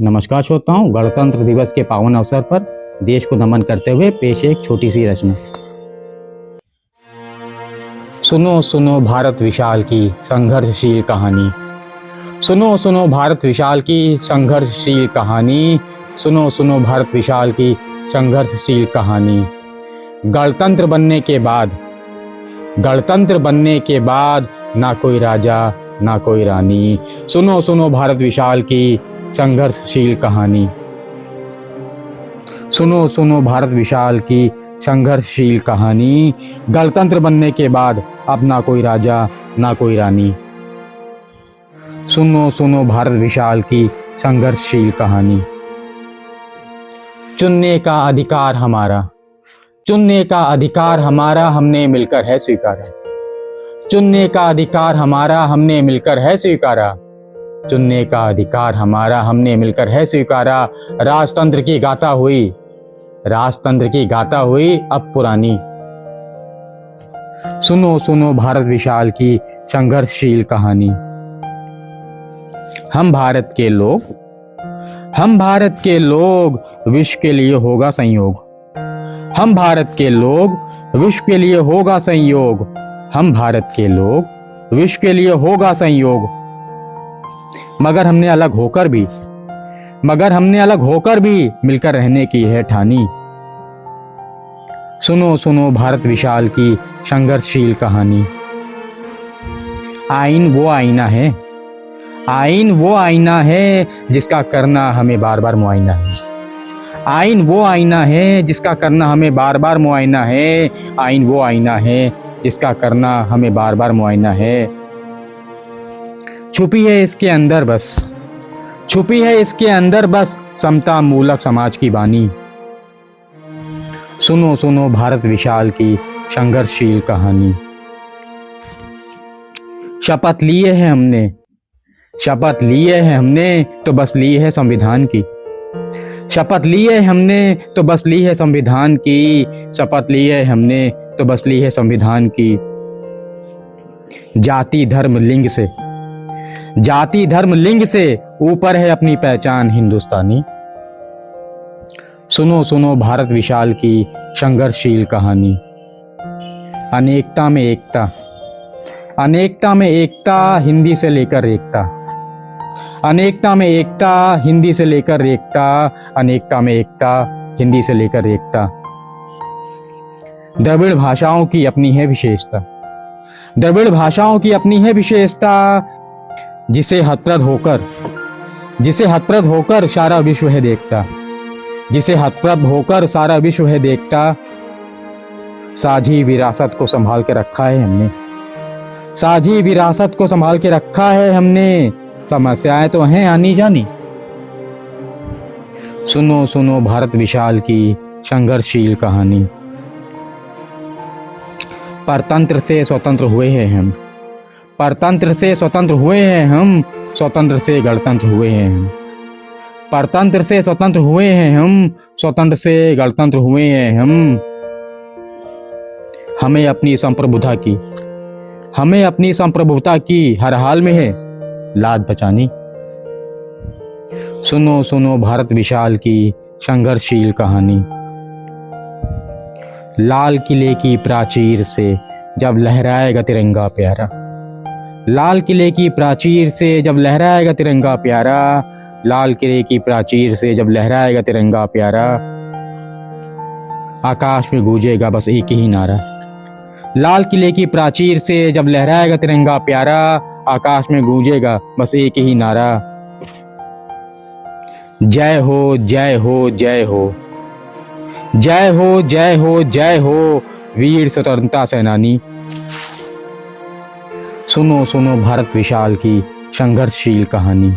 नमस्कार श्रोताओं, गणतंत्र दिवस के पावन अवसर पर देश को नमन करते हुए पेश है एक छोटी सी रचना। सुनो सुनो भारत विशाल की संघर्षशील कहानी। सुनो सुनो भारत विशाल की संघर्षशील कहानी। सुनो सुनो भारत विशाल की संघर्षशील कहानी। गणतंत्र बनने के बाद ना कोई राजा ना कोई रानी। सुनो सुनो भारत विशाल की संघर्षशील कहानी। सुनो सुनो भारत विशाल की संघर्षशील कहानी। गणतंत्र बनने के बाद अब ना कोई राजा ना कोई रानी। सुनो सुनो भारत विशाल की संघर्षशील कहानी। चुनने का अधिकार हमारा, चुनने का अधिकार हमारा हमने मिलकर है स्वीकारा। चुनने का अधिकार हमारा हमने मिलकर है स्वीकारा। चुनने का अधिकार हमारा हमने मिलकर है स्वीकारा। राजतंत्र की गाथा हुई, राजतंत्र की गाथा हुई अब पुरानी। सुनो सुनो भारत विशाल की संघर्षशील कहानी। हम भारत के लोग विश्व के लिए होगा संयोग। हम भारत के लोग विश्व के लिए होगा संयोग। हम भारत के लोग विश्व के लिए होगा संयोग। मगर हमने अलग होकर भी मिलकर रहने की है ठानी। सुनो सुनो भारत विशाल की संघर्षशील कहानी। आईन वो आईना है जिसका करना हमें बार बार मुआयना है। आईन वो आईना है जिसका करना हमें बार बार मुआयना है। आईन वो आईना है जिसका करना हमें बार बार मुआयना है। छुपी है इसके अंदर बस समता मूलक समाज की बानी। सुनो सुनो भारत विशाल की संघर्षशील कहानी। शपथ लिए हैं हमने तो बस ली है संविधान की। शपथ लिए हमने तो बस ली है संविधान की। शपथ लिए हमने तो बस ली है संविधान की। जाति धर्म लिंग से ऊपर है अपनी पहचान हिंदुस्तानी। सुनो सुनो भारत विशाल की संघर्षशील कहानी। अनेकता में एकता हिंदी से लेकर एकता। अनेकता में एकता हिंदी से लेकर एकता। अनेकता में एकता हिंदी से लेकर एकता। द्रविड़ भाषाओं की अपनी है विशेषता। द्रविड़ भाषाओं की अपनी है विशेषता। जिसे हतप्रभ होकर सारा विश्व है देखता। जिसे हतप्रभ होकर सारा विश्व है देखता। साझी विरासत को संभाल के रखा है हमने। साझी विरासत को संभाल के रखा है हमने। समस्याएं तो हैं आनी जानी। सुनो सुनो भारत विशाल की संघर्षशील कहानी। परतंत्र से स्वतंत्र हुए हैं हम। परतंत्र से स्वतंत्र हुए हैं हम। स्वतंत्र से गणतंत्र हुए हैं हम। परतंत्र से स्वतंत्र हुए हैं हम। स्वतंत्र से गणतंत्र हुए हैं हम। हमें अपनी संप्रभुता की हर हाल में है लाज बचानी। सुनो सुनो भारत विशाल की संघर्षशील कहानी। लाल किले की प्राचीर से जब लहराएगा तिरंगा प्यारा। लाल किले की प्राचीर से जब लहराएगा तिरंगा प्यारा। लाल किले की प्राचीर से जब लहराएगा तिरंगा प्यारा। आकाश में गूंजेगा बस एक ही नारा। लाल किले की प्राचीर से जब लहराएगा तिरंगा प्यारा। आकाश में गूंजेगा बस एक ही नारा। जय हो जय हो जय हो। जय हो जय हो जय हो वीर स्वतंत्रता सेनानी। सुनो सुनो भारत विशाल की संघर्षशील कहानी।